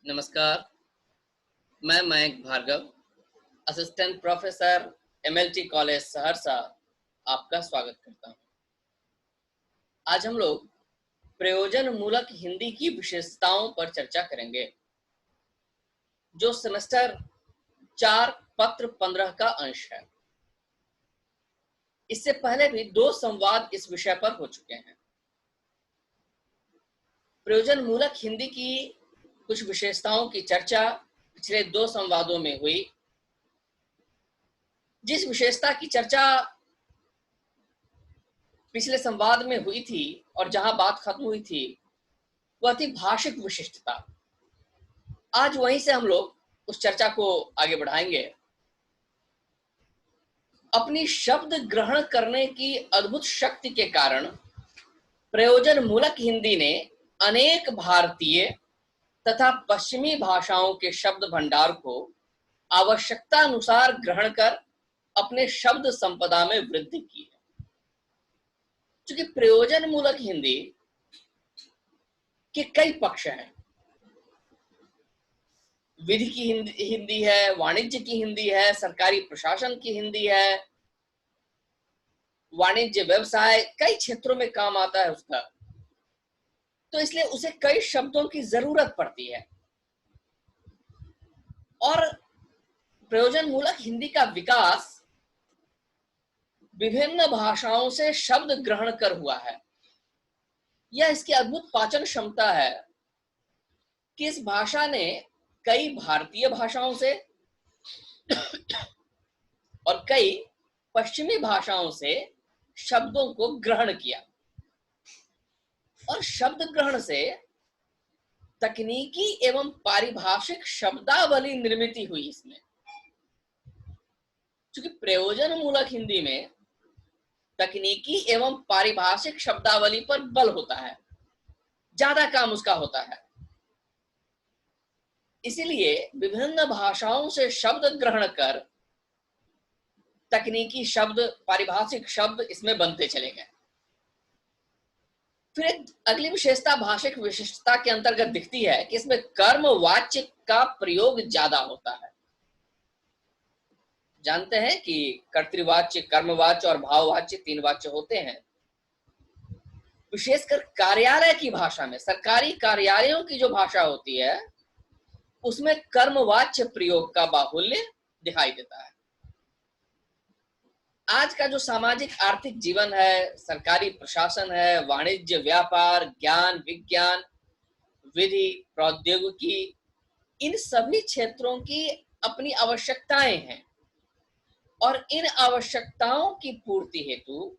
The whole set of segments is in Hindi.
नमस्कार, मैं Mayank Bhargav, assistant professor MLT college Saharsa आपका स्वागत करता हूं। आज हम लोग प्रयोजन मूलक हिंदी की विशेषताओं पर चर्चा करेंगे, जो सेमेस्टर 4 पत्र 15 का अंश है। इससे पहले भी 2 संवाद इस विषय पर हो चुके हैं। प्रयोजन मूलक हिंदी की कुछ विशेषताओं की चर्चा पिछले 2 संवादों में हुई। जिस विशेषता की चर्चा पिछले संवाद में हुई थी और जहां बात खत्म हुई थी, वह थी भाषिक विशिष्टता। आज वहीं से हम लोग उस चर्चा को आगे बढ़ाएंगे। अपनी शब्द ग्रहण करने की अद्भुत शक्ति के कारण प्रयोजन मूलक हिंदी ने अनेक भारतीय तथा पश्चिमी भाषाओं के शब्द भंडार को आवश्यकता अनुसार ग्रहण कर अपने शब्द संपदा में वृद्धि की है। क्योंकि प्रयोजन मूलक हिंदी के कई पक्ष हैं। विधि की हिंदी है, वाणिज्य की हिंदी है, सरकारी प्रशासन की हिंदी है, वाणिज्य व्यवसाय कई क्षेत्रों में काम आता है उसका। तो इसलिए उसे कई शब्दों की जरूरत पड़ती है और प्रयोजन मूलक हिंदी का विकास विभिन्न भाषाओं से शब्द ग्रहण कर हुआ है। यह इसकी अद्भुत पाचन क्षमता है कि इस भाषा ने कई भारतीय भाषाओं से और कई पश्चिमी भाषाओं से शब्दों को ग्रहण किया और शब्द ग्रहण से तकनीकी एवं पारिभाषिक शब्दावली निर्मित हुई इसमें। क्योंकि प्रयोजन मूलक हिंदी में तकनीकी एवं पारिभाषिक शब्दावली पर बल होता है, ज्यादा काम उसका होता है। इसीलिए विभिन्न भाषाओं से शब्द ग्रहण कर तकनीकी शब्द, पारिभाषिक शब्द इसमें बनते चले गए। फिर अगली विशेषता भाषिक विशिष्टता के अंतर्गत दिखती है कि इसमें कर्मवाच्य का प्रयोग ज्यादा होता है। जानते हैं कि कर्तृवाच्य, कर्मवाच्य और भाववाच्य 3 वाच्य होते हैं। विशेषकर कार्यालय की भाषा में, सरकारी कार्यालयों की जो भाषा होती है, उसमें कर्मवाच्य प्रयोग का बाहुल्य दिखाई देता है। आज का जो सामाजिक आर्थिक जीवन है, सरकारी प्रशासन है, वाणिज्य, व्यापार, ज्ञान, विज्ञान, विधि, प्रौद्योगिकी, इन सभी क्षेत्रों की अपनी आवश्यकताएं हैं और इन आवश्यकताओं की पूर्ति हेतु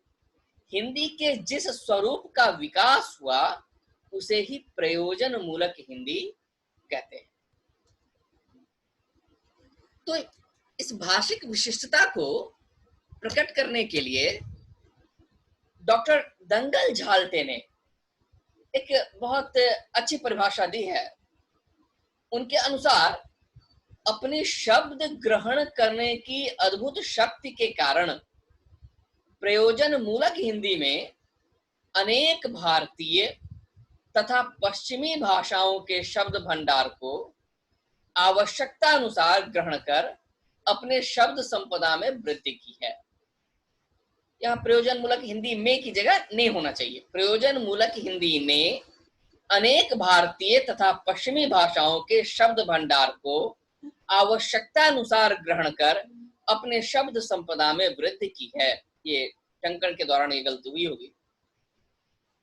हिंदी के जिस स्वरूप का विकास हुआ उसे ही प्रयोजन मूलक हिंदी कहते हैं। तो इस भाषिक विशिष्टता को प्रकट करने के लिए डॉक्टर दंगल झाल्टे ने एक बहुत अच्छी परिभाषा दी है। उनके अनुसार अपनी शब्द ग्रहण करने की अद्भुत शक्ति के कारण प्रयोजन मूलक हिंदी में अनेक भारतीय तथा पश्चिमी भाषाओं के शब्द भंडार को आवश्यकता अनुसार ग्रहण कर अपने शब्द संपदा में वृद्धि की है। यहाँ प्रयोजन मूलक हिंदी में की जगह ने होना चाहिए। प्रयोजन मूलक हिंदी ने अनेक भारतीय तथा पश्चिमी भाषाओं के शब्द भंडार को आवश्यकता अनुसार ग्रहण कर अपने शब्द संपदा में वृद्धि की है। ये टंकण के दौरान ये गलती हुई होगी।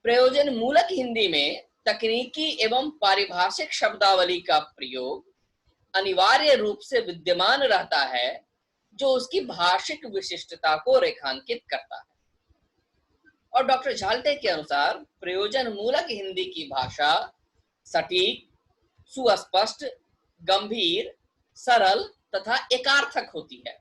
प्रयोजन मूलक हिंदी में तकनीकी एवं पारिभाषिक शब्दावली का प्रयोग अनिवार्य रूप से विद्यमान रहता है, जो उसकी भाषिक विशिष्टता को रेखांकित करता है। और डॉक्टर झाल्टे के अनुसार प्रयोजन मूलक हिंदी की भाषा सटीक, सुस्पष्ट, गंभीर, सरल तथा एकार्थक होती है।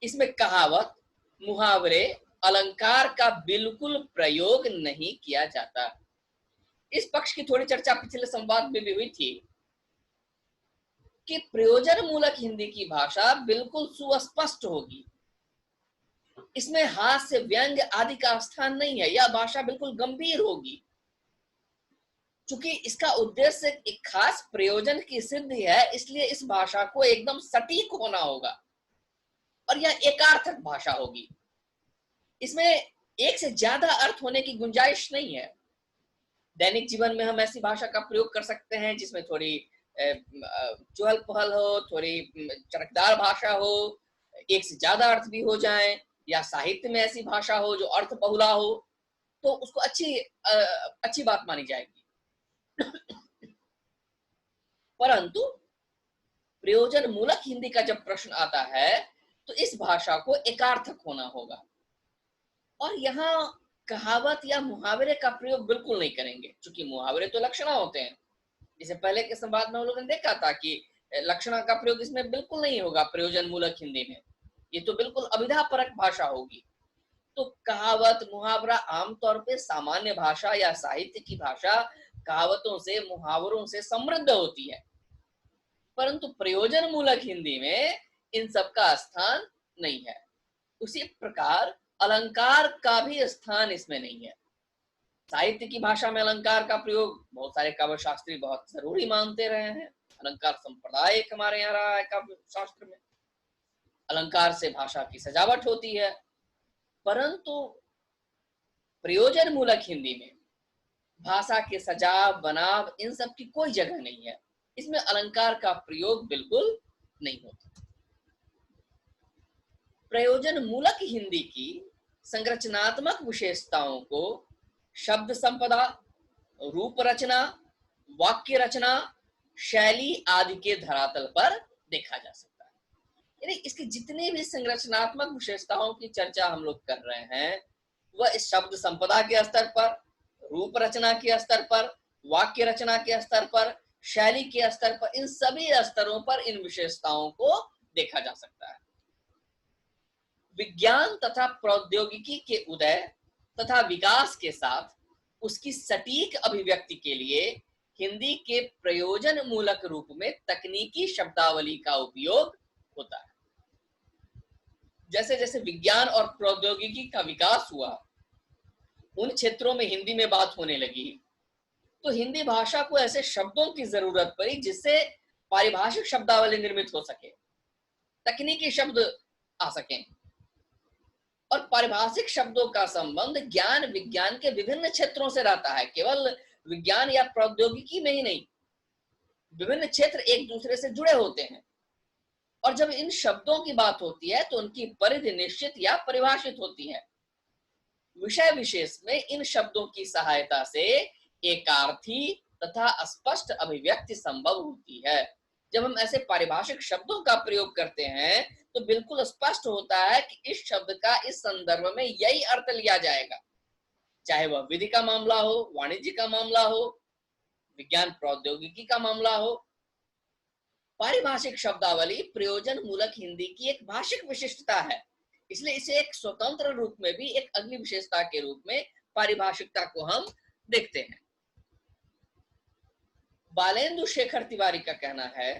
इसमें कहावत, मुहावरे, अलंकार का बिल्कुल प्रयोग नहीं किया जाता। इस पक्ष की थोड़ी चर्चा पिछले संवाद में भी हुई थी कि प्रयोजन मूलक हिंदी की भाषा बिल्कुल सुस्पष्ट होगी। इसमें हास्य, व्यंग्य आदि का स्थान नहीं है। यह भाषा बिल्कुल गंभीर होगी। चूंकि इसका उद्देश्य एक खास प्रयोजन की सिद्धि है, इसलिए इस भाषा को एकदम सटीक होना होगा और यह एकार्थक भाषा होगी। इसमें एक से ज्यादा अर्थ होने की गुंजाइश नहीं है। दैनिक जीवन में हम ऐसी भाषा का प्रयोग कर सकते हैं जिसमें थोड़ी चहल पहल हो, थोड़ी चरकदार भाषा हो, एक से ज्यादा अर्थ भी हो जाए, या साहित्य में ऐसी भाषा हो जो अर्थ बहुला हो, तो उसको अच्छी बात मानी जाएगी। परंतु प्रयोजन मूलक हिंदी का जब प्रश्न आता है तो इस भाषा को एकार्थक होना होगा, और यहाँ कहावत या मुहावरे का प्रयोग बिल्कुल नहीं करेंगे, क्योंकि मुहावरे तो लक्षणा होते हैं। जैसे पहले के संवाद में हम लोगों ने देखा था कि लक्षणा का प्रयोग इसमें बिल्कुल नहीं होगा प्रयोजन मूलक हिंदी में, ये तो बिल्कुल अभिधा परक भाषा होगी। तो कहावत मुहावरा आमतौर पे सामान्य भाषा या साहित्य की भाषा कहावतों से मुहावरों से समृद्ध होती है, परंतु प्रयोजन मूलक हिंदी में इन सब का स्थान नहीं है। उसी प्रकार अलंकार का भी स्थान इसमें नहीं है। साहित्य की भाषा में अलंकार का प्रयोग बहुत सारे काव्य शास्त्री बहुत जरूरी मानते रहे हैं। अलंकार संप्रदाय हमारे यहाँ रहा है काव्य शास्त्र में। अलंकार से भाषा की सजावट होती है, परंतु प्रयोजन मूलक हिंदी में भाषा के सजाव बनाव इन सब की कोई जगह नहीं है। इसमें अलंकार का प्रयोग बिल्कुल नहीं होता। प्रयोजन मूलक हिंदी की संरचनात्मक विशेषताओं को शब्द संपदा, रूप रचना, वाक्य रचना, शैली आदि के धरातल पर देखा जा सकता है। यानी इसकी जितनी भी संरचनात्मक विशेषताओं की चर्चा हम लोग कर रहे हैं, वह इस शब्द संपदा के स्तर पर, रूप रचना के स्तर पर, वाक्य रचना के स्तर पर, शैली के स्तर पर, इन सभी स्तरों पर इन विशेषताओं को देखा जा सकता है। विज्ञान तथा प्रौद्योगिकी के उदय तथा विकास के साथ उसकी सटीक अभिव्यक्ति के लिए हिंदी के प्रयोजन मूलक रूप में तकनीकी शब्दावली का उपयोग होता है। जैसे जैसे विज्ञान और प्रौद्योगिकी का विकास हुआ, उन क्षेत्रों में हिंदी में बात होने लगी, तो हिंदी भाषा को ऐसे शब्दों की जरूरत पड़ी जिससे पारिभाषिक शब्दावली निर्मित हो सके, तकनीकी शब्द आ सकें। और पारिभाषिक शब्दों का संबंध ज्ञान विज्ञान के विभिन्न क्षेत्रों से रहता है, केवल विज्ञान या प्रौद्योगिकी में ही नहीं, विभिन्न क्षेत्र एक दूसरे से जुड़े होते हैं। और जब इन शब्दों की बात होती है तो उनकी परिधि निश्चित या परिभाषित होती है। विषय विशेष में इन शब्दों की सहायता से एकार्थी तथा स्पष्ट अभिव्यक्ति संभव होती है। जब हम ऐसे पारिभाषिक शब्दों का प्रयोग करते हैं तो बिल्कुल स्पष्ट होता है कि इस शब्द का इस संदर्भ में यही अर्थ लिया जाएगा, चाहे वह विधि का मामला हो, वाणिज्य का मामला हो, विज्ञान प्रौद्योगिकी का मामला हो। पारिभाषिक शब्दावली प्रयोजन मूलक हिंदी की एक भाषिक विशिष्टता है, इसलिए इसे एक स्वतंत्र रूप में भी एक अगली विशेषता के रूप में पारिभाषिकता को हम देखते हैं। बालेंदु शेखर तिवारी का कहना है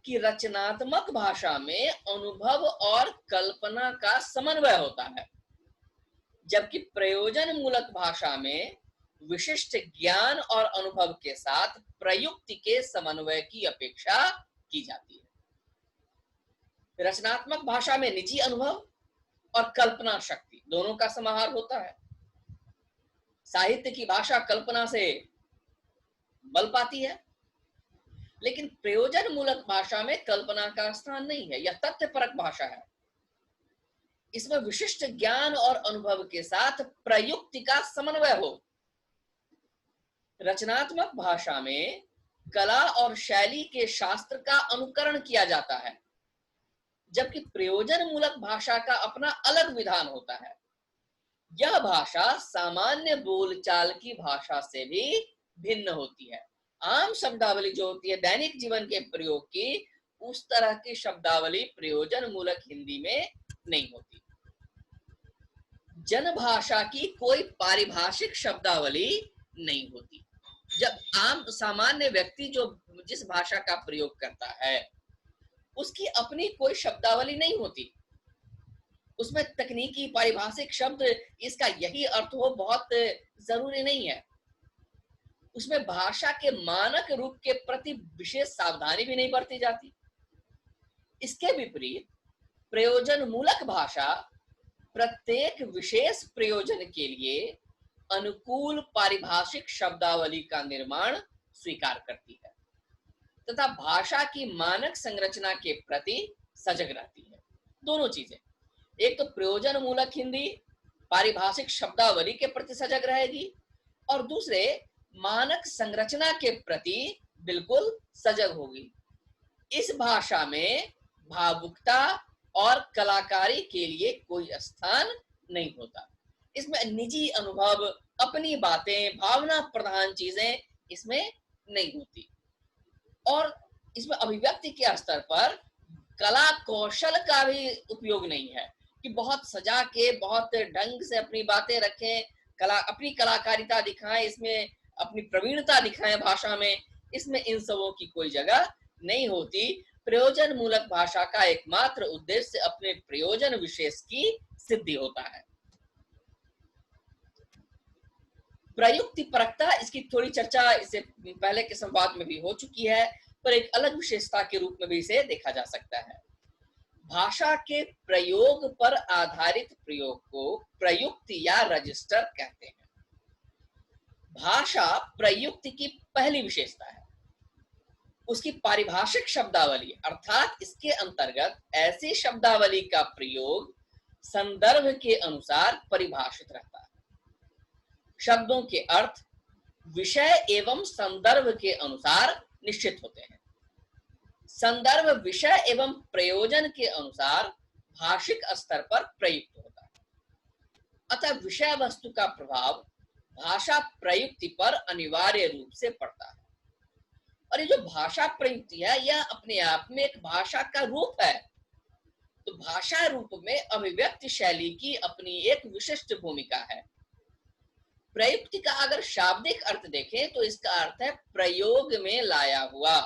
कि रचनात्मक भाषा में अनुभव और कल्पना का समन्वय होता है, जबकि प्रयोजन मूलक भाषा में विशिष्ट ज्ञान और अनुभव के साथ प्रयुक्ति के समन्वय की अपेक्षा की जाती है। रचनात्मक भाषा में निजी अनुभव और कल्पना शक्ति दोनों का समाहार होता है। साहित्य की भाषा कल्पना से बल पाती है, लेकिन प्रयोजन मूलक भाषा में कल्पना का स्थान नहीं है, यह तथ्यपरक भाषा है। इसमें विशिष्ट ज्ञान और अनुभव के साथ प्रयुक्ति का समन्वय हो। रचनात्मक भाषा में कला और शैली के शास्त्र का अनुकरण किया जाता है, जबकि प्रयोजन मूलक भाषा का अपना अलग विधान होता है। यह भाषा सामान्य बोलचाल की भाषा से भी भिन्न होती है। आम शब्दावली जो होती है दैनिक जीवन के प्रयोग की, उस तरह की शब्दावली प्रयोजन मूलक हिंदी में नहीं होती। जनभाषा की कोई पारिभाषिक शब्दावली नहीं होती। जब आम सामान्य व्यक्ति जो जिस भाषा का प्रयोग करता है उसकी अपनी कोई शब्दावली नहीं होती, उसमें तकनीकी पारिभाषिक शब्द इसका यही अर्थ हो बहुत जरूरी नहीं है। उसमें भाषा के मानक रूप के प्रति विशेष सावधानी भी नहीं बरती जाती। इसके विपरीत प्रयोजन मूलक भाषा प्रत्येक विशेष प्रयोजन के लिए अनुकूल पारिभाषिक शब्दावली का निर्माण स्वीकार करती है तथा भाषा की मानक संरचना के प्रति सजग रहती है। दोनों चीजें, एक तो प्रयोजन मूलक हिंदी पारिभाषिक शब्दावली के प्रति सजग रहेगी और दूसरे मानक संरचना के प्रति बिल्कुल सजग होगी। इस भाषा में भावुकता और कलाकारी के लिए कोई स्थान नहीं होता। इसमें निजी अनुभव, अपनी बातें, भावना प्रधान चीजें इसमें नहीं होती और इसमें अभिव्यक्ति के स्तर पर कला कौशल का भी उपयोग नहीं है कि बहुत सजा के बहुत ढंग से अपनी बातें रखें, अपनी कलाकारिता दिखाएं, इसमें अपनी प्रवीणता दिखाएं भाषा में। इसमें इन सबों की कोई जगह नहीं होती। प्रयोजन मूलक भाषा का एकमात्र उद्देश्य अपने प्रयोजन विशेष की सिद्धि होता है। प्रयुक्ति परकता, इसकी थोड़ी चर्चा इससे पहले के संवाद में भी हो चुकी है, पर एक अलग विशेषता के रूप में भी इसे देखा जा सकता है। भाषा के प्रयोग पर आधारित प्रयोग को प्रयुक्ति या रजिस्टर कहते हैं। भाषा प्रयुक्ति की पहली विशेषता है उसकी पारिभाषिक शब्दावली, अर्थात इसके अंतर्गत ऐसी शब्दावली का प्रयोग संदर्भ के अनुसार परिभाषित रहता है। शब्दों के अर्थ विषय एवं संदर्भ के अनुसार निश्चित होते हैं। संदर्भ विषय एवं प्रयोजन के अनुसार भाषिक स्तर पर प्रयुक्त होता है। अतः विषय वस्तु का प्रभाव भाषा प्रयुक्ति पर अनिवार्य रूप से पड़ता है। और ये जो भाषा प्रयुक्ति है यह अपने आप में एक भाषा का रूप है। तो भाषा रूप में अभिव्यक्ति शैली की अपनी एक विशिष्ट भूमिका है। प्रयुक्ति का अगर शाब्दिक अर्थ देखें तो इसका अर्थ है प्रयोग में लाया हुआ।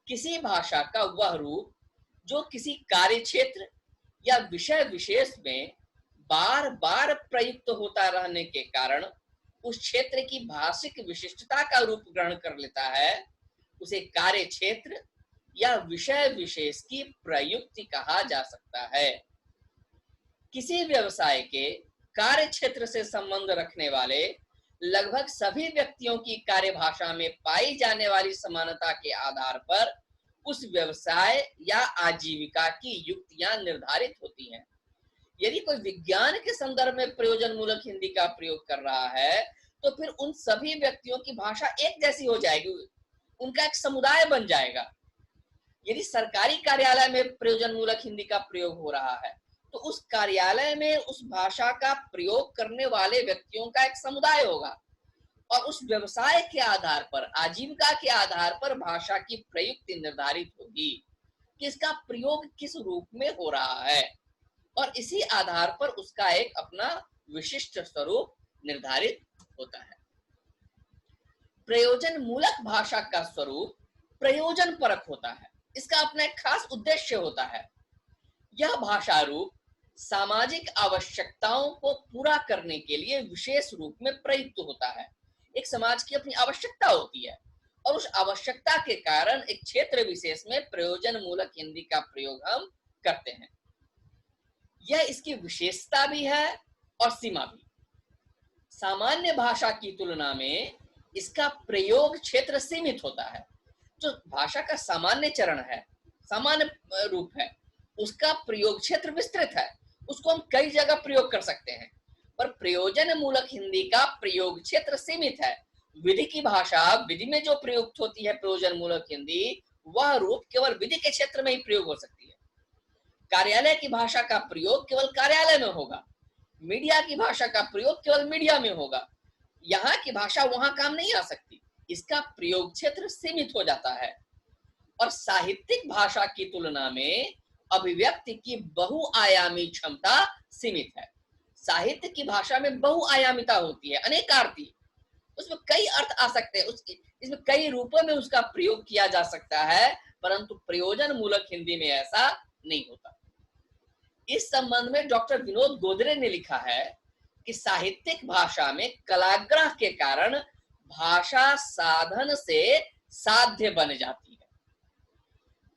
किसी भाषा का वह रूप जो किसी कार्य क्षेत्र या विषय विशेष में बार बार प्रयुक्त होता रहने के कारण उस क्षेत्र की भाषिक विशिष्टता का रूप ग्रहण कर लेता है, उसे कार्य क्षेत्र या विषय विशेष की प्रयुक्ति कहा जा सकता है। किसी व्यवसाय के कार्य क्षेत्र से संबंध रखने वाले लगभग सभी व्यक्तियों की कार्य भाषा में पाई जाने वाली समानता के आधार पर उस व्यवसाय या आजीविका की युक्तियां निर्धारित होती हैं। यदि कोई विज्ञान के संदर्भ में प्रयोजन मूलक हिंदी का प्रयोग कर रहा है तो फिर उन सभी व्यक्तियों की भाषा एक जैसी हो जाएगी, उनका एक समुदाय बन जाएगा। यदि सरकारी कार्यालय में प्रयोजन मूलक हिंदी का प्रयोग हो रहा है तो उस कार्यालय में उस भाषा का प्रयोग करने वाले व्यक्तियों का एक समुदाय होगा और उस व्यवसाय के आधार पर, आजीविका के आधार पर भाषा की प्रयुक्ति निर्धारित होगी कि इसका प्रयोग किस रूप में हो रहा है और इसी आधार पर उसका एक अपना विशिष्ट स्वरूप निर्धारित होता है। प्रयोजन मूलक भाषा का स्वरूप प्रयोजन परक होता है। इसका अपना एक खास उद्देश्य होता है। यह भाषा रूप सामाजिक आवश्यकताओं को पूरा करने के लिए विशेष रूप में प्रयुक्त होता है। एक समाज की अपनी आवश्यकता होती है और उस आवश्यकता के कारण एक क्षेत्र विशेष में प्रयोजन मूलक हिंदी का प्रयोग हम करते हैं। यह इसकी विशेषता भी है और सीमा भी। सामान्य भाषा की तुलना में इसका प्रयोग क्षेत्र सीमित होता है। जो भाषा का सामान्य चरण है, सामान्य रूप है, उसका प्रयोग क्षेत्र विस्तृत है, उसको हम कई जगह प्रयोग कर सकते हैं। पर प्रयोजन मूलक हिंदी का प्रयोग क्षेत्र सीमित है। विधि की भाषा, विधि में जो प्रयुक्त होती है प्रयोजन मूलक हिंदी, वह रूप केवल विधि के क्षेत्र में ही प्रयोग हो सकती है। कार्यालय की भाषा का प्रयोग केवल कार्यालय में होगा। मीडिया की भाषा का प्रयोग केवल मीडिया में होगा। यहाँ की भाषा वहां काम नहीं आ सकती। इसका प्रयोग क्षेत्र सीमित हो जाता है। और साहित्यिक भाषा की तुलना में अभिव्यक्ति की बहुआयामी क्षमता सीमित है। साहित्य की भाषा में बहुआयामिता होती है, अनेकार्थी। उसमें कई अर्थ आ सकते हैं, इसमें कई रूपों में उसका प्रयोग किया जा सकता है, परंतु प्रयोजन मूलक हिंदी में ऐसा नहीं होता। इस संबंध में डॉक्टर विनोद गोदरे ने लिखा है कि साहित्यिक भाषा में कलाग्रह के कारण भाषा साधन से साध्य बन जाती है।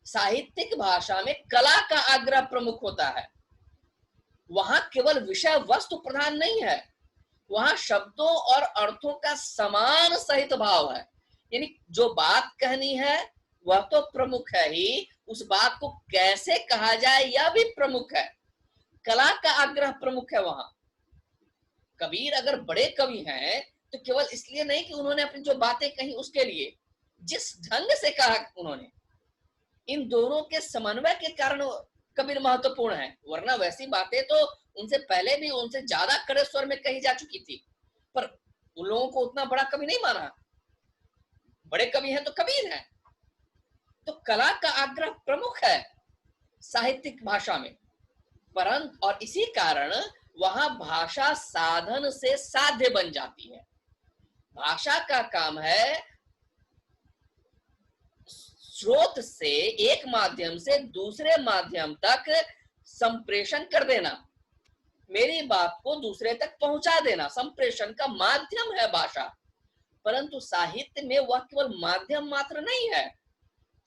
साहित्यिक भाषा में कला का आग्रह प्रमुख होता है। वहां केवल विषय वस्तु प्रधान नहीं है, वहां शब्दों और अर्थों का समान सहित भाव है। यानी जो बात कहनी है वह तो प्रमुख है ही, उस बात को कैसे कहा जाए यह भी प्रमुख है। कला का आग्रह प्रमुख है वहां। कबीर अगर बड़े कवि हैं तो केवल इसलिए नहीं कि उन्होंने अपनी जो बातें कही उसके लिए, जिस ढंग से कहा उन्होंने, इन दोनों के समन्वय के कारण कबीर महत्वपूर्ण है। वरना वैसी बातें तो उनसे पहले भी उनसे ज्यादा कड़े स्वर में कही जा चुकी थी, पर उन लोगों को उतना बड़ा कवि नहीं माना। बड़े कवि हैं तो कबीर हैं। तो कला का आग्रह प्रमुख है साहित्यिक भाषा में, परंतु और इसी कारण वहां भाषा साधन से साध्य बन जाती है। भाषा का काम है स्रोत से एक माध्यम से दूसरे माध्यम तक संप्रेषण कर देना, मेरी बात को दूसरे तक पहुंचा देना। संप्रेषण का माध्यम है भाषा। परंतु साहित्य में वह केवल माध्यम मात्र नहीं है,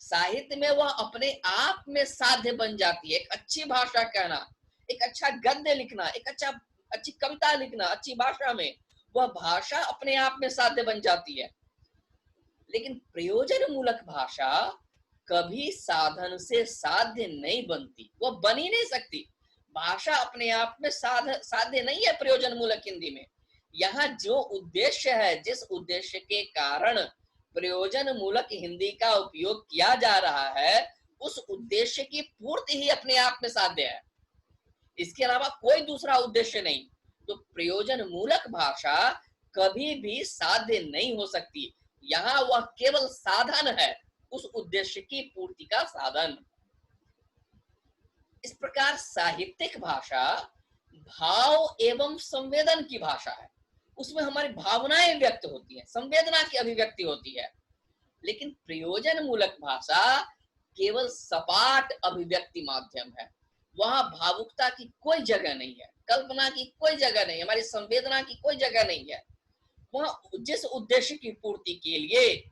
साहित्य में वह अपने आप में साध्य बन जाती है। एक अच्छी भाषा कहना, एक अच्छा गद्य लिखना, एक अच्छी कविता लिखना अच्छी भाषा में, वह भाषा अपने आप में साध्य बन जाती है। लेकिन प्रयोजन मूलक भाषा कभी साधन से साध्य नहीं बनती, वह बन ही नहीं सकती। भाषा अपने आप में साध्य नहीं है प्रयोजन मूलक हिंदी में। यहाँ जो उद्देश्य है, जिस उद्देश्य के कारण प्रयोजन मूलक हिंदी का उपयोग किया जा रहा है, उस उद्देश्य की पूर्ति ही अपने आप में साध्य है, इसके अलावा कोई दूसरा उद्देश्य नहीं। तो प्रयोजन मूलक भाषा कभी भी साध्य नहीं हो सकती। यहाँ वह केवल साधन है, उस उद्देश्य की पूर्ति का साधन। इस प्रकार साहित्यिक भाषा भाव एवं संवेदन की भाषा है। उसमें हमारी भावनाएं व्यक्त होती है, संवेदना की अभिव्यक्ति होती है। लेकिन प्रयोजन मूलक भाषा केवल सपाट अभिव्यक्ति माध्यम है। वहां भावुकता की कोई जगह नहीं है, कल्पना की कोई जगह नहीं, हमारी संवेदना की कोई जगह नहीं है। वह जिस उद्देश्य की पूर्ति के लिए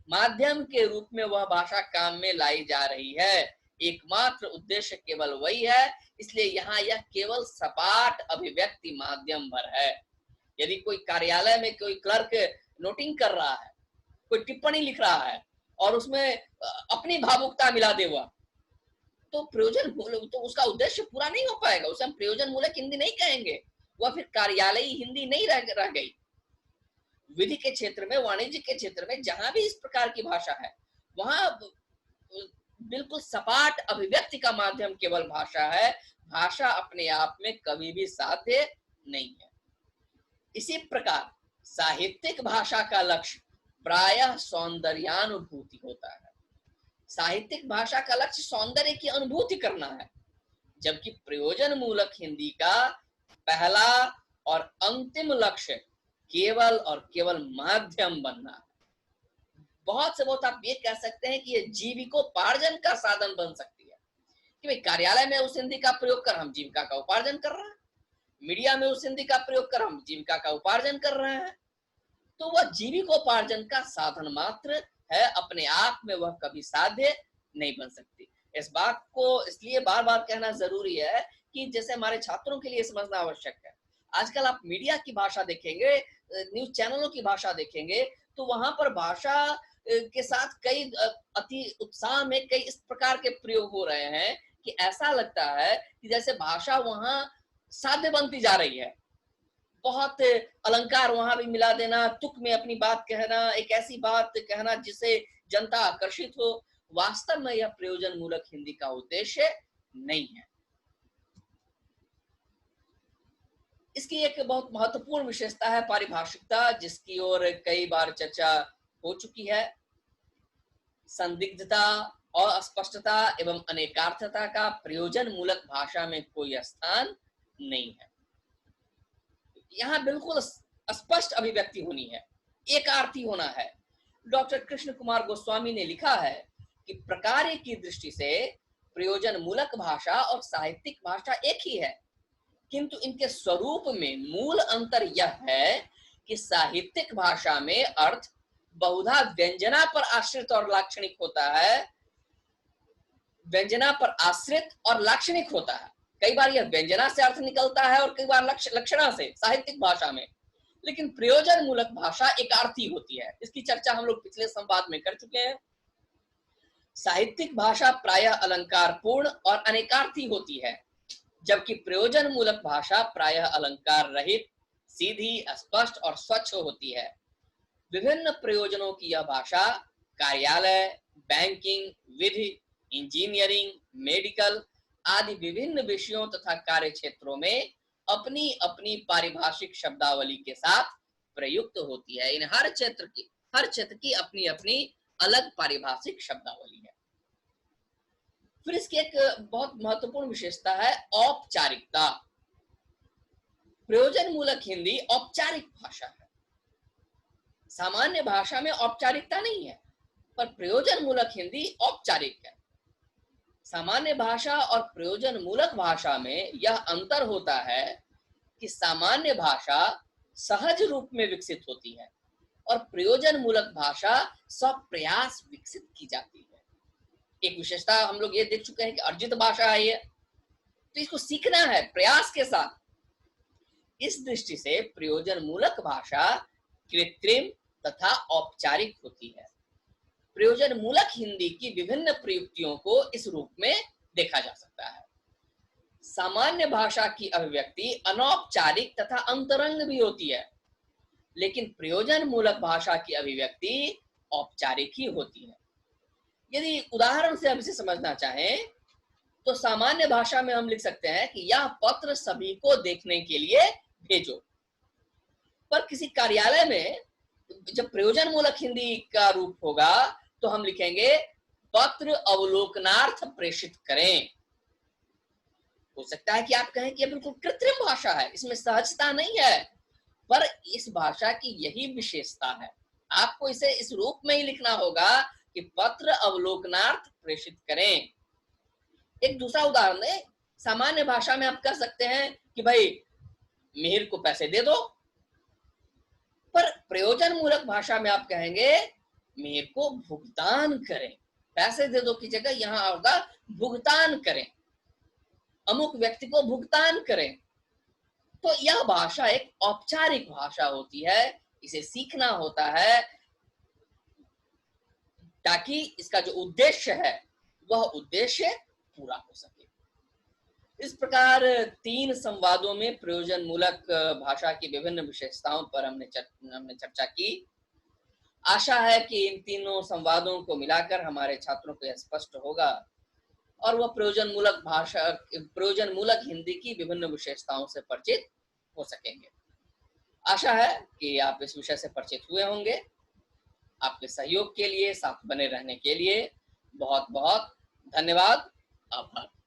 माध्यम के रूप में वह भाषा काम में लाई जा रही है, एकमात्र उद्देश्य केवल वही है। इसलिए यहाँ यह केवल सपाट अभिव्यक्ति माध्यम भर है। यदि कोई कार्यालय में कोई क्लर्क नोटिंग कर रहा है, कोई टिप्पणी लिख रहा है और उसमें अपनी भावुकता मिला दे वह, तो प्रयोजन तो उसका उद्देश्य पूरा नहीं हो पाएगा। उसे हम प्रयोजन मूलक हिंदी नहीं कहेंगे, वह फिर कार्यालयी हिंदी नहीं रह गई। विधि के क्षेत्र में, वाणिज्य के क्षेत्र में जहां भी इस प्रकार की भाषा है, वहां बिल्कुल सपाट अभिव्यक्ति का माध्यम केवल भाषा है। भाषा अपने आप में कभी भी साध्य नहीं है। इसी प्रकार साहित्यिक भाषा का लक्ष्य प्रायः सौंदर्यानुभूति होता है। साहित्यिक भाषा का लक्ष्य सौंदर्य की अनुभूति करना है, जबकि प्रयोजन मूलक हिंदी का पहला और अंतिम लक्ष्य केवल और केवल माध्यम बनना है। बहुत से बहुत आप ये कह सकते हैं कि ये जीविकोपार्जन का साधन बन सकती है कि भाई कार्यालय में उस हिंदी का प्रयोग कर हम जीविका का उपार्जन कर रहे हैं, मीडिया में उस हिंदी का प्रयोग कर हम जीविका का उपार्जन कर रहे हैं। तो वह जीविकोपार्जन का साधन मात्र है, अपने आप में वह कभी साध्य नहीं बन सकती। इस बात को इसलिए बार बार कहना जरूरी है कि जैसे हमारे छात्रों के लिए समझना आवश्यक है। आजकल आप मीडिया की भाषा देखेंगे, न्यूज चैनलों की भाषा देखेंगे, तो वहां पर भाषा के साथ कई अति उत्साह में कई इस प्रकार के प्रयोग हो रहे हैं कि ऐसा लगता है कि जैसे भाषा वहां साध्य बनती जा रही है। बहुत अलंकार वहां भी मिला देना, तुक में अपनी बात कहना, एक ऐसी बात कहना जिससे जनता आकर्षित हो। वास्तव में यह प्रयोजन मूलक हिंदी का उद्देश्य नहीं है। इसकी एक बहुत महत्वपूर्ण विशेषता है पारिभाषिकता, जिसकी ओर कई बार चर्चा हो चुकी है। संदिग्धता और अस्पष्टता एवं अनेकार्थता का प्रयोजन मूलक भाषा में कोई स्थान नहीं है। यहाँ बिल्कुल स्पष्ट अभिव्यक्ति होनी है, एकार्थी होना है। डॉक्टर कृष्ण कुमार गोस्वामी ने लिखा है कि प्रकार्य की दृष्टि से प्रयोजन मूलक भाषा और साहित्यिक भाषा एक ही है, किंतु इनके स्वरूप में मूल अंतर यह है कि साहित्यिक भाषा में अर्थ बहुधा व्यंजना पर आश्रित और लाक्षणिक होता है, व्यंजना पर आश्रित और लाक्षणिक होता है। कई बार यह व्यंजना से अर्थ निकलता है और कई बार लक्षणा से साहित्यिक भाषा में। लेकिन प्रयोजन मूलक भाषा एकार्थी होती है। इसकी चर्चा हम लोग पिछले संवाद में कर चुके हैं। साहित्यिक भाषा प्रायः अलंकार पूर्ण और अनेकार्थी होती है, जबकि प्रयोजन मूलक भाषा प्रायः अलंकार रहित, सीधी, स्पष्ट और स्वच्छ होती है। विभिन्न प्रयोजनों की यह भाषा कार्यालय, बैंकिंग, विधि, इंजीनियरिंग, मेडिकल आदि विभिन्न विषयों तथा कार्य क्षेत्रों में अपनी अपनी पारिभाषिक शब्दावली के साथ प्रयुक्त होती है। इन हर क्षेत्र की अपनी अपनी अलग पारिभाषिक शब्दावली है। फिर इसकी एक बहुत महत्वपूर्ण विशेषता है औपचारिकता। प्रयोजन मूलक हिंदी औपचारिक भाषा है। सामान्य भाषा में औपचारिकता नहीं है, पर प्रयोजन मूलक हिंदी औपचारिक है। सामान्य भाषा और प्रयोजन मूलक भाषा में यह अंतर होता है कि सामान्य भाषा सहज रूप में विकसित होती है और प्रयोजन मूलक भाषा स्वप्रयास विकसित की जाती है। एक विशेषता हम लोग ये देख चुके हैं कि अर्जित भाषा है ये, तो इसको सीखना है प्रयास के साथ। इस दृष्टि से प्रयोजन मूलक भाषा कृत्रिम तथा औपचारिक होती है। प्रयोजन मूलक हिंदी की विभिन्न प्रयुक्तियों को इस रूप में देखा जा सकता है। सामान्य भाषा की अभिव्यक्ति अनौपचारिक तथा अंतरंग भी होती है, लेकिन प्रयोजन मूलक भाषा की अभिव्यक्ति औपचारिक ही होती है। यदि उदाहरण से हम इसे समझना चाहें तो सामान्य भाषा में हम लिख सकते हैं कि यह पत्र सभी को देखने के लिए भेजो। पर किसी कार्यालय में जब प्रयोजन मूलक हिंदी का रूप होगा तो हम लिखेंगे पत्र अवलोकनार्थ प्रेषित करें। हो सकता है कि आप कहें कि यह बिल्कुल कृत्रिम भाषा है, इसमें सहजता नहीं है, पर इस भाषा की यही विशेषता है। आपको इसे इस रूप में ही लिखना होगा कि पत्र अवलोकनार्थ प्रेषित करें। एक दूसरा उदाहरण दें, सामान्य भाषा में आप कह सकते हैं कि भाई मिहिर को पैसे दे दो, पर प्रयोजन मूलक भाषा में आप कहेंगे मिहिर को भुगतान करें। पैसे दे दो की जगह यहां होगा भुगतान करें, अमुक व्यक्ति को भुगतान करें। तो यह भाषा एक औपचारिक भाषा होती है, इसे सीखना होता है ताकि इसका जो उद्देश्य है वह उद्देश्य पूरा हो सके। इस प्रकार 3 संवादों में प्रयोजन मूलक भाषा की विभिन्न विशेषताओं पर हमने चर्चा की। आशा है कि इन तीनों संवादों को मिलाकर हमारे छात्रों को यह स्पष्ट होगा और वह प्रयोजन मूलक हिंदी की विभिन्न विशेषताओं से परिचित हो सकेंगे। आशा है कि आप इस विषय से परिचित हुए होंगे। आपके सहयोग के लिए, साथ बने रहने के लिए बहुत बहुत धन्यवाद। आभार।